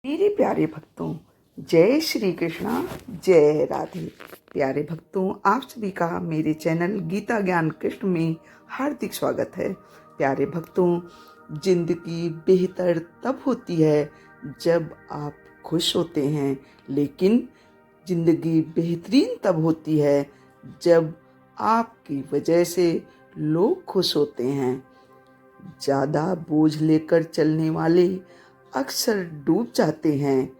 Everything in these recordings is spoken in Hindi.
मेरे प्यारे भक्तों, जय श्री कृष्णा, जय राधे। प्यारे भक्तों, आप सभी का मेरे चैनल गीता ज्ञान कृष्ण में हार्दिक स्वागत है। प्यारे भक्तों, जिंदगी बेहतर तब होती है जब आप खुश होते हैं, लेकिन जिंदगी बेहतरीन तब होती है जब आपकी वजह से लोग खुश होते हैं। ज़्यादा बोझ लेकर चलने वाले अक्सर डूब जाते हैं,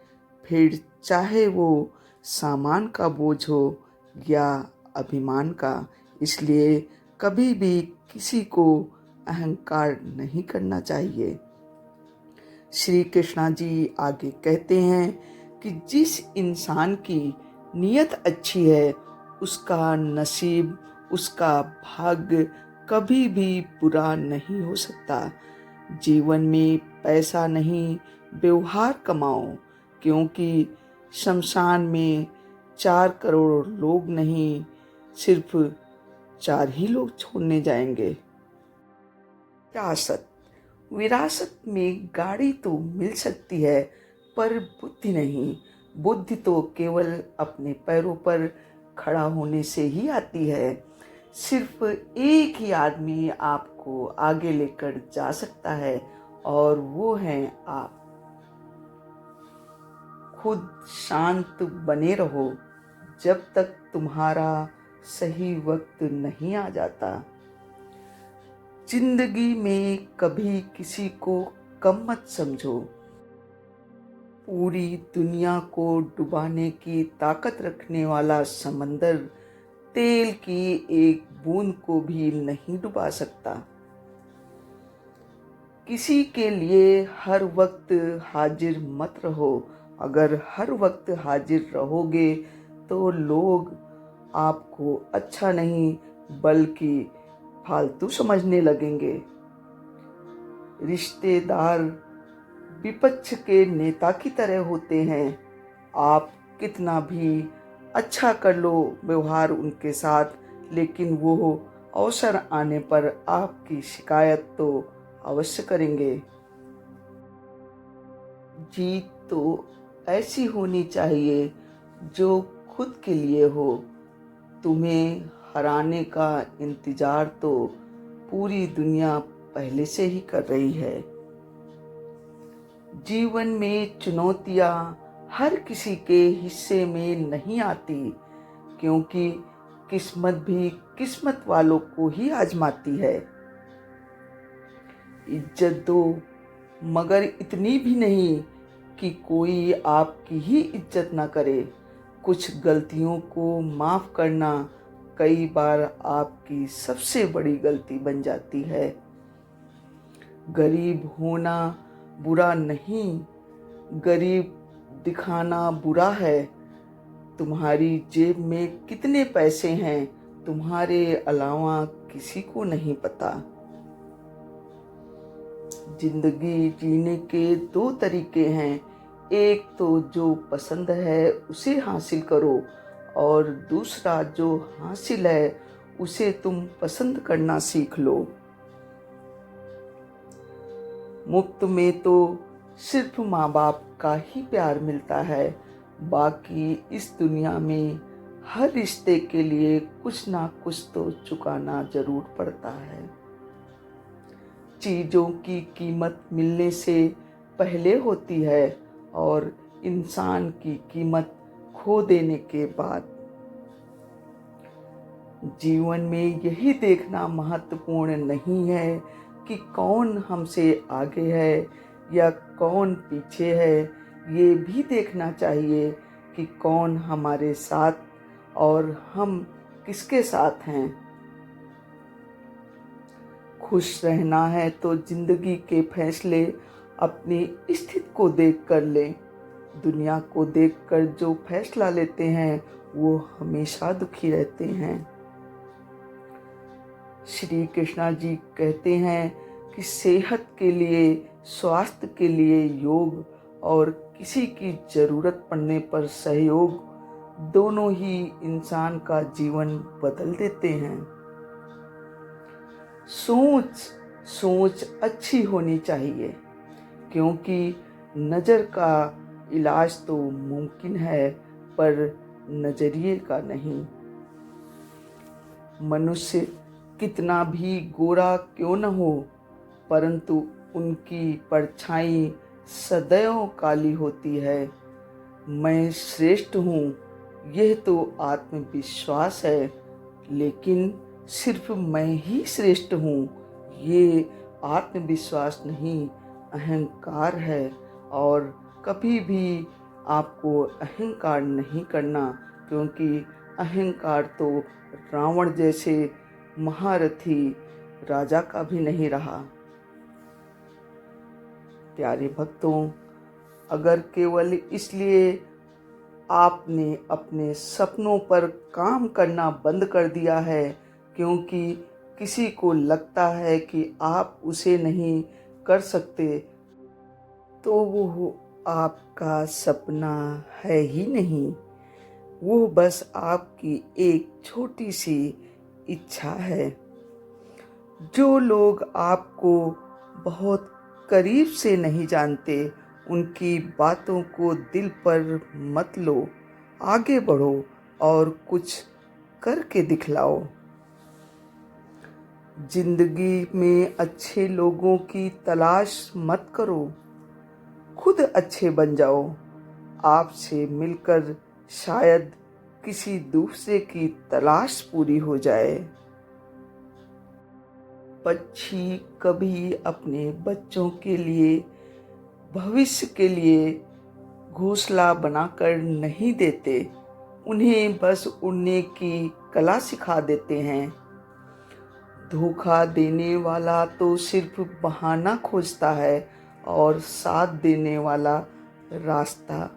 फिर चाहे वो सामान का बोझ हो या अभिमान का। इसलिए कभी भी किसी को अहंकार नहीं करना चाहिए। श्री कृष्णा जी आगे कहते हैं कि जिस इंसान की नीयत अच्छी है, उसका नसीब, उसका भाग्य कभी भी बुरा नहीं हो सकता। जीवन में पैसा नहीं, व्यवहार कमाओ, क्योंकि शमशान में 4 करोड़ लोग नहीं, सिर्फ 4 ही लोग छोड़ने जाएंगे। विरासत विरासत में गाड़ी तो मिल सकती है, पर बुद्धि नहीं। बुद्धि तो केवल अपने पैरों पर खड़ा होने से ही आती है। सिर्फ एक ही आदमी आपको आगे लेकर जा सकता है, और वो है आप। खुद शांत बने रहो जब तक तुम्हारा सही वक्त नहीं आ जाता। जिंदगी में कभी किसी को कम मत समझो। पूरी दुनिया को डुबाने की ताकत रखने वाला समंदर तेल की एक बूंद को भी नहीं डुबा सकता। किसी के लिए हर वक्त हाजिर मत रहो। अगर हर वक्त हाजिर रहोगे तो लोग आपको अच्छा नहीं बल्कि फालतू समझने लगेंगे। रिश्तेदार विपक्ष के नेता की तरह होते हैं। आप कितना भी अच्छा कर लो व्यवहार उनके साथ, लेकिन वो अवसर आने पर आपकी शिकायत तो अवश्य करेंगे। जीत तो ऐसी होनी चाहिए जो खुद के लिए हो। तुम्हें हराने का इंतजार तो पूरी दुनिया पहले से ही कर रही है। जीवन में चुनौतियां हर किसी के हिस्से में नहीं आती, क्योंकि किस्मत भी किस्मत वालों को ही आजमाती है। इज्जत दो, मगर इतनी भी नहीं कि कोई आपकी ही इज्जत ना करे। कुछ गलतियों को माफ करना कई बार आपकी सबसे बड़ी गलती बन जाती है। गरीब होना बुरा नहीं, गरीब दिखाना बुरा है। तुम्हारी जेब में कितने पैसे हैं, तुम्हारे अलावा किसी को नहीं पता। जिंदगी जीने के 2 तरीके हैं। एक तो जो पसंद है उसे हासिल करो, और दूसरा जो हासिल है उसे तुम पसंद करना सीख लो। मुफ्त में तो सिर्फ माँ बाप का ही प्यार मिलता है। बाकी इस दुनिया में हर रिश्ते के लिए कुछ ना कुछ तो चुकाना जरूर पड़ता है। चीज़ों की कीमत मिलने से पहले होती है, और इंसान की कीमत खो देने के बाद। जीवन में यही देखना महत्वपूर्ण नहीं है कि कौन हमसे आगे है या कौन पीछे है। ये भी देखना चाहिए कि कौन हमारे साथ और हम किसके साथ हैं। खुश रहना है तो जिंदगी के फैसले अपनी स्थिति को देख कर लें। दुनिया को देखकर जो फैसला लेते हैं वो हमेशा दुखी रहते हैं। श्री कृष्णा जी कहते हैं कि सेहत के लिए, स्वास्थ्य के लिए योग, और किसी की जरूरत पड़ने पर सहयोग, दोनों ही इंसान का जीवन बदल देते हैं। सोच अच्छी होनी चाहिए, क्योंकि नज़र का इलाज तो मुमकिन है पर नजरिए का नहीं। मनुष्य कितना भी गोरा क्यों न हो, परंतु उनकी परछाई सदैव काली होती है। मैं श्रेष्ठ हूँ, यह तो आत्मविश्वास है, लेकिन सिर्फ मैं ही श्रेष्ठ हूँ, ये आत्मविश्वास नहीं, अहंकार है। और कभी भी आपको अहंकार नहीं करना, क्योंकि अहंकार तो रावण जैसे महारथी राजा का भी नहीं रहा। प्यारे भक्तों, अगर केवल इसलिए आपने अपने सपनों पर काम करना बंद कर दिया है क्योंकि किसी को लगता है कि आप उसे नहीं कर सकते, तो वो आपका सपना है ही नहीं, वो बस आपकी एक छोटी सी इच्छा है। जो लोग आपको बहुत करीब से नहीं जानते, उनकी बातों को दिल पर मत लो, आगे बढ़ो और कुछ करके दिखलाओ। जिंदगी में अच्छे लोगों की तलाश मत करो, खुद अच्छे बन जाओ। आपसे मिलकर शायद किसी दूसरे की तलाश पूरी हो जाए। पक्षी कभी अपने बच्चों के लिए, भविष्य के लिए घोंसला बनाकर नहीं देते, उन्हें बस उड़ने की कला सिखा देते हैं। धोखा देने वाला तो सिर्फ बहाना खोजता है और साथ देने वाला रास्ता।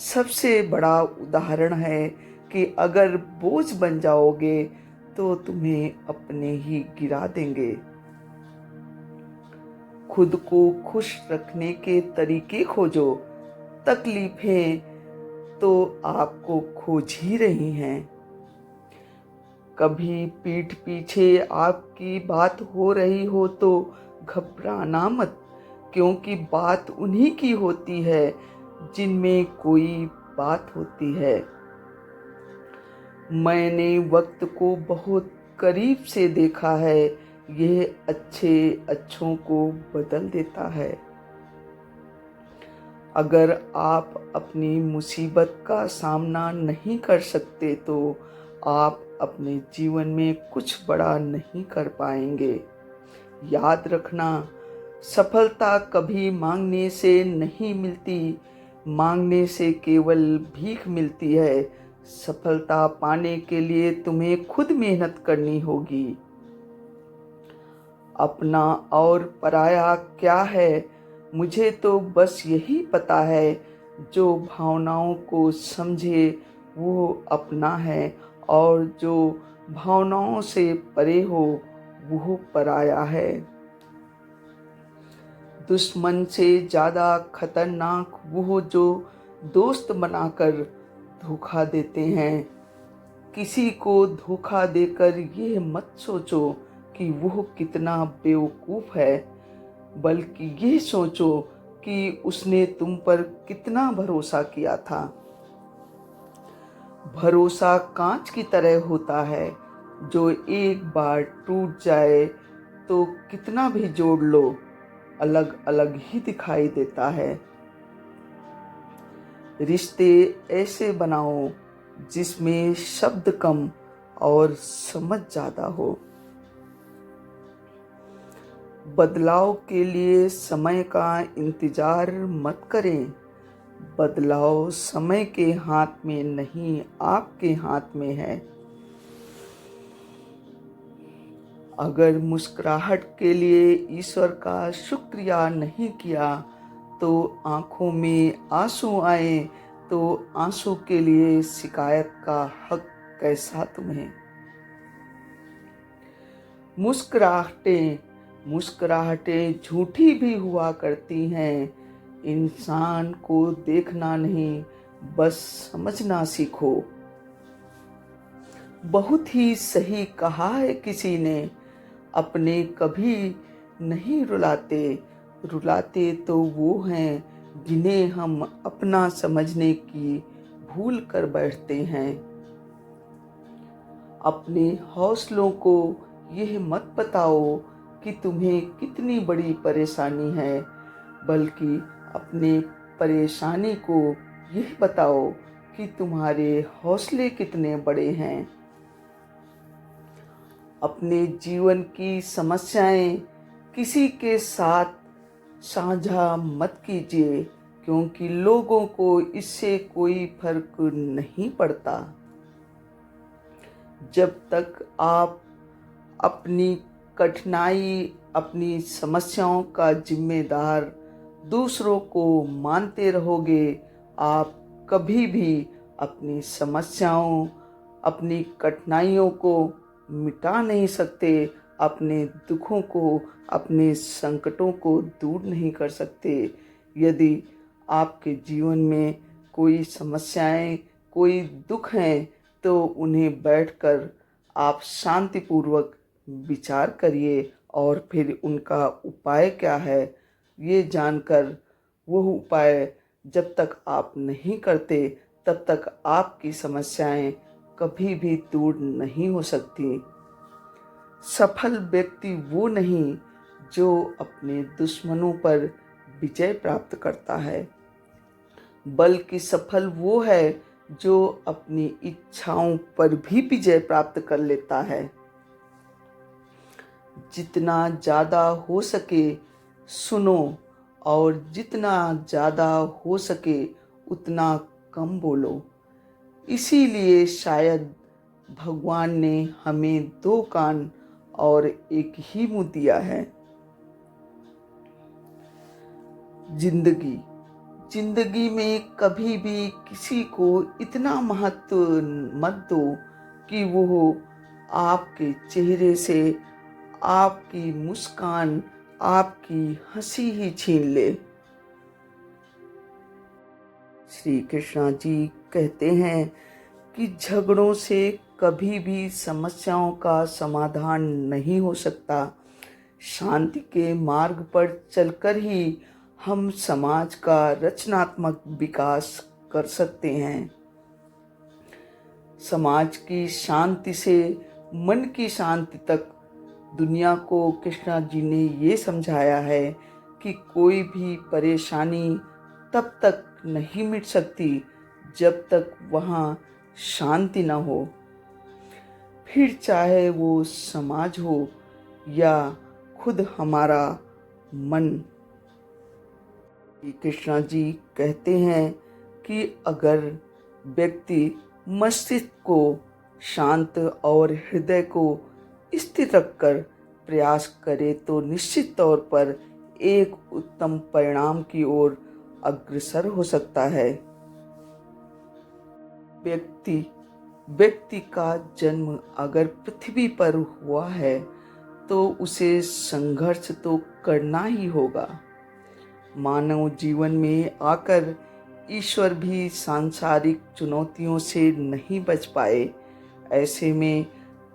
सबसे बड़ा उदाहरण है कि अगर बोझ बन जाओगे तो तुम्हें अपने ही गिरा देंगे। खुद को खुश रखने के तरीके खोजो, तकलीफें तो आपको खोज ही रही हैं। कभी पीठ पीछे आपकी बात हो रही हो तो घबराना मत, क्योंकि बात उन्हीं की होती है जिनमें कोई बात होती है। मैंने वक्त को बहुत करीब से देखा है, यह अच्छे अच्छों को बदल देता है। अगर आप अपनी मुसीबत का सामना नहीं कर सकते तो आप अपने जीवन में कुछ बड़ा नहीं कर पाएंगे। याद रखना, सफलता कभी मांगने से नहीं मिलती, मांगने से केवल भीख मिलती है। सफलता पाने के लिए तुम्हें खुद मेहनत करनी होगी। अपना और पराया क्या है, मुझे तो बस यही पता है, जो भावनाओं को समझे वो अपना है, और जो भावनाओं से परे हो वो पराया है। दुश्मन से ज़्यादा खतरनाक वो जो दोस्त बनाकर धोखा देते हैं। किसी को धोखा देकर ये मत सोचो कि वो कितना बेवकूफ़ है, बल्कि ये सोचो कि उसने तुम पर कितना भरोसा किया था। भरोसा कांच की तरह होता है, जो एक बार टूट जाए तो कितना भी जोड़ लो, अलग अलग ही दिखाई देता है। रिश्ते ऐसे बनाओ जिसमें शब्द कम और समझ ज़्यादा हो। बदलाव के लिए समय का इंतजार मत करें, बदलाव समय के हाथ में नहीं, आपके हाथ में है। अगर मुस्कुराहट के लिए ईश्वर का शुक्रिया नहीं किया तो आंखों में आंसू आए तो आंसू के लिए शिकायत का हक कैसा तुम्हें। मुस्कुराहटें झूठी भी हुआ करती हैं। इंसान को देखना नहीं, बस समझना सीखो। बहुत ही सही कहा है किसी ने, अपने कभी नहीं रुलाते, रुलाते तो वो हैं जिन्हें हम अपना समझने की भूल कर बैठते हैं। अपने हौसलों को यह मत बताओ कि तुम्हें कितनी बड़ी परेशानी है, बल्कि अपने परेशानी को यह बताओ कि तुम्हारे हौसले कितने बड़े हैं। अपने जीवन की समस्याएं किसी के साथ साझा मत कीजिए, क्योंकि लोगों को इससे कोई फर्क नहीं पड़ता। जब तक आप अपनी कठिनाई, अपनी समस्याओं का जिम्मेदार दूसरों को मानते रहोगे, आप कभी भी अपनी समस्याओं, अपनी कठिनाइयों को मिटा नहीं सकते, अपने दुखों को, अपने संकटों को दूर नहीं कर सकते। यदि आपके जीवन में कोई समस्याएं, कोई दुख हैं, तो उन्हें बैठकर आप शांतिपूर्वक विचार करिए और फिर उनका उपाय क्या है ये जानकर वह उपाय जब तक आप नहीं करते तब तक आपकी समस्याएं कभी भी दूर नहीं हो सकती। सफल व्यक्ति वो नहीं जो अपने दुश्मनों पर विजय प्राप्त करता है, बल्कि सफल वो है जो अपनी इच्छाओं पर भी विजय प्राप्त कर लेता है। जितना ज़्यादा हो सके सुनो और जितना ज़्यादा हो सके उतना कम बोलो। इसीलिए शायद भगवान ने हमें 2 कान और एक ही मुंह दिया है। जिंदगी में कभी भी किसी को इतना महत्व मत दो कि वो आपके चेहरे से आपकी मुस्कान, आपकी हंसी ही छीन ले। श्री कृष्णा जी कहते हैं कि झगड़ों से कभी भी समस्याओं का समाधान नहीं हो सकता। शांति के मार्ग पर चलकर ही हम समाज का रचनात्मक विकास कर सकते हैं। समाज की शांति से मन की शांति तक दुनिया को कृष्णा जी ने ये समझाया है कि कोई भी परेशानी तब तक नहीं मिट सकती जब तक वहाँ शांति न हो, फिर चाहे वो समाज हो या खुद हमारा मन। कृष्णा जी कहते हैं कि अगर व्यक्ति मस्तिष्क को शांत और हृदय को स्थिर रखकर प्रयास करे तो निश्चित तौर पर एक उत्तम परिणाम की ओर अग्रसर हो सकता है। व्यक्ति का जन्म अगर पृथ्वी पर हुआ है तो उसे संघर्ष तो करना ही होगा। मानव जीवन में आकर ईश्वर भी सांसारिक चुनौतियों से नहीं बच पाए। ऐसे में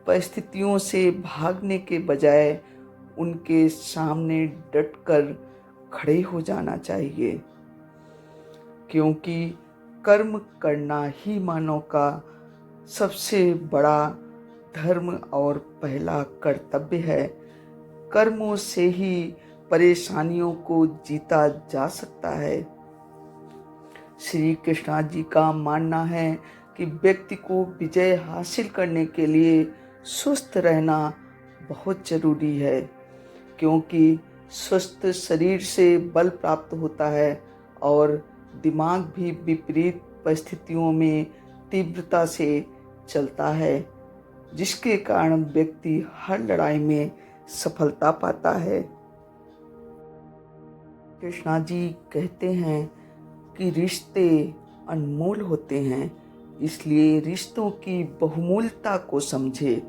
परिस्थितियों से भागने के बजाय उनके सामने डटकर खड़े हो जाना चाहिए, क्योंकि कर्म करना ही मानव का सबसे बड़ा धर्म और पहला कर्तव्य है। कर्मों से ही परेशानियों को जीता जा सकता है। श्री कृष्णा जी का मानना है कि व्यक्ति को विजय हासिल करने के लिए स्वस्थ रहना बहुत जरूरी है, क्योंकि स्वस्थ शरीर से बल प्राप्त होता है और दिमाग भी विपरीत परिस्थितियों में तीव्रता से चलता है, जिसके कारण व्यक्ति हर लड़ाई में सफलता पाता है। कृष्णा जी कहते हैं कि रिश्ते अनमोल होते हैं, इसलिए रिश्तों की बहुमूल्यता को समझे,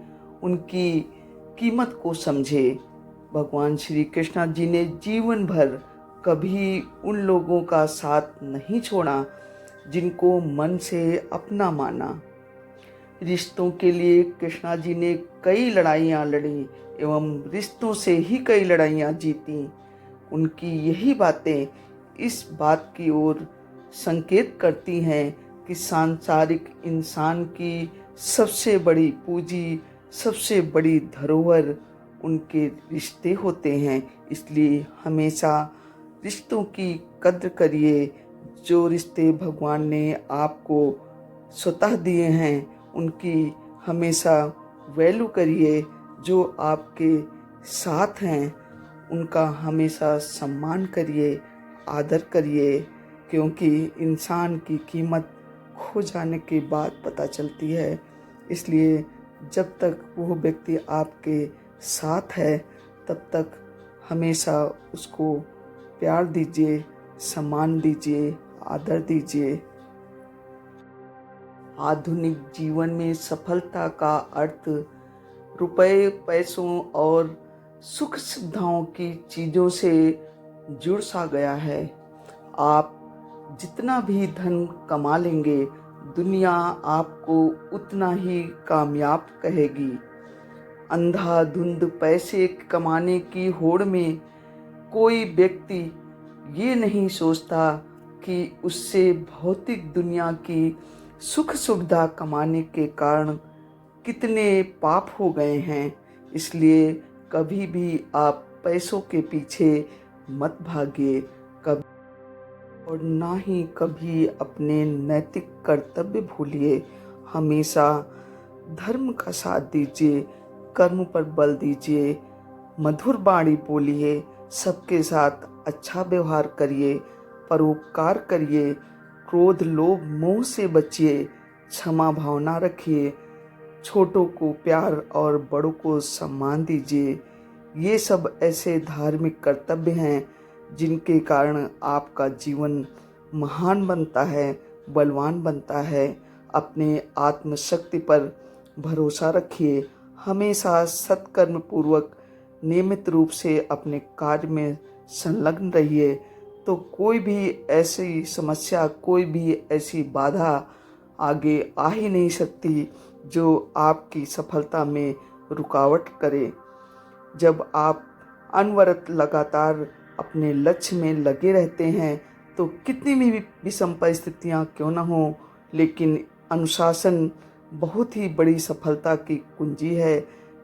उनकी कीमत को समझे। भगवान श्री कृष्णा जी ने जीवन भर कभी उन लोगों का साथ नहीं छोड़ा जिनको मन से अपना माना। रिश्तों के लिए कृष्णा जी ने कई लड़ाइयाँ लड़ी एवं रिश्तों से ही कई लड़ाइयाँ जीती। उनकी यही बातें इस बात की ओर संकेत करती हैं कि सांसारिक इंसान की सबसे बड़ी पूंजी, सबसे बड़ी धरोहर उनके रिश्ते होते हैं। इसलिए हमेशा रिश्तों की कद्र करिए। जो रिश्ते भगवान ने आपको स्वतः दिए हैं उनकी हमेशा वैल्यू करिए। जो आपके साथ हैं उनका हमेशा सम्मान करिए, आदर करिए, क्योंकि इंसान की कीमत खो जाने के बाद पता चलती है। इसलिए जब तक वो व्यक्ति आपके साथ है तब तक हमेशा उसको प्यार दीजिए, सम्मान दीजिए, आदर दीजिए। आधुनिक जीवन में सफलता का अर्थ रुपए, पैसों और सुख सुविधाओं की चीज़ों से जुड़ सा गया है। आप जितना भी धन कमा लेंगे, दुनिया आपको उतना ही कामयाब कहेगी। अंधाधुंध पैसे कमाने की होड़ में कोई व्यक्ति ये नहीं सोचता कि उससे भौतिक दुनिया की सुख सुविधा कमाने के कारण कितने पाप हो गए हैं। इसलिए कभी भी आप पैसों के पीछे मत भागिए, कभी और ना ही कभी अपने नैतिक कर्तव्य भूलिए। हमेशा धर्म का साथ दीजिए, कर्म पर बल दीजिए, मधुर वाणी बोलिए, सबके साथ अच्छा व्यवहार करिए, परोपकार करिए, क्रोध लोभ मोह से बचिए, क्षमा भावना रखिए, छोटों को प्यार और बड़ों को सम्मान दीजिए। ये सब ऐसे धार्मिक कर्तव्य हैं जिनके कारण आपका जीवन महान बनता है, बलवान बनता है। अपने आत्मशक्ति पर भरोसा रखिए। हमेशा सत्कर्म पूर्वक नियमित रूप से अपने कार्य में संलग्न रहिए, तो कोई भी ऐसी समस्या, कोई भी ऐसी बाधा आगे आ ही नहीं सकती जो आपकी सफलता में रुकावट करे। जब आप अनवरत लगातार अपने लक्ष्य में लगे रहते हैं तो कितनी भी विषम परिस्थितियाँ क्यों न हो, लेकिन अनुशासन बहुत ही बड़ी सफलता की कुंजी है।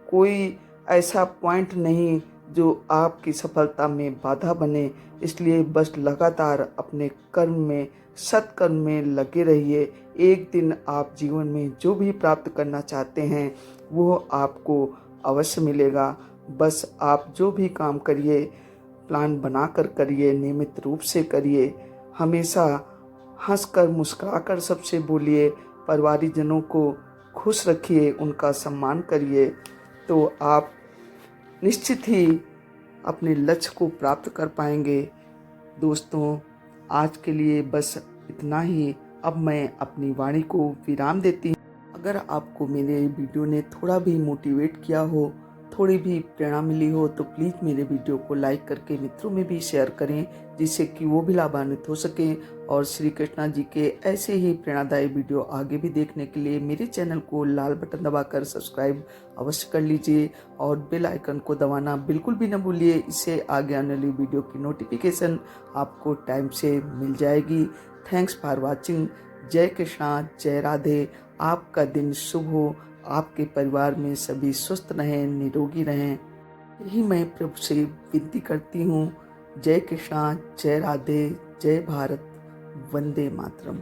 कोई ऐसा पॉइंट नहीं जो आपकी सफलता में बाधा बने। इसलिए बस लगातार अपने कर्म में, सत्कर्म में लगे रहिए। एक दिन आप जीवन में जो भी प्राप्त करना चाहते हैं वो आपको अवश्य मिलेगा। बस आप जो भी काम करिए प्लान बनाकर करिए, नियमित रूप से करिए। हमेशा हंसकर मुस्कुराकर सबसे बोलिए, परिवारजनों को खुश रखिए, उनका सम्मान करिए, तो आप निश्चित ही अपने लक्ष्य को प्राप्त कर पाएंगे। दोस्तों, आज के लिए बस इतना ही। अब मैं अपनी वाणी को विराम देती हूँ। अगर आपको मेरे वीडियो ने थोड़ा भी मोटिवेट किया हो, थोड़ी भी प्रेरणा मिली हो, तो प्लीज़ मेरे वीडियो को लाइक करके मित्रों में भी शेयर करें, जिससे कि वो भी लाभान्वित हो सकें। और श्री कृष्णा जी के ऐसे ही प्रेरणादायी वीडियो आगे भी देखने के लिए मेरे चैनल को लाल बटन दबाकर सब्सक्राइब अवश्य कर लीजिए और बेल आइकन को दबाना बिल्कुल भी न भूलिए। इससे आगे आने वाली वीडियो की नोटिफिकेशन आपको टाइम से मिल जाएगी। Thanks for watching. जय कृष्णा, जय राधे। आपका दिन शुभ हो, आपके परिवार में सभी स्वस्थ रहें, निरोगी रहें, यही मैं प्रभु से विनती करती हूँ। जय कृष्णा, जय राधे, जय भारत, वंदे मातरम।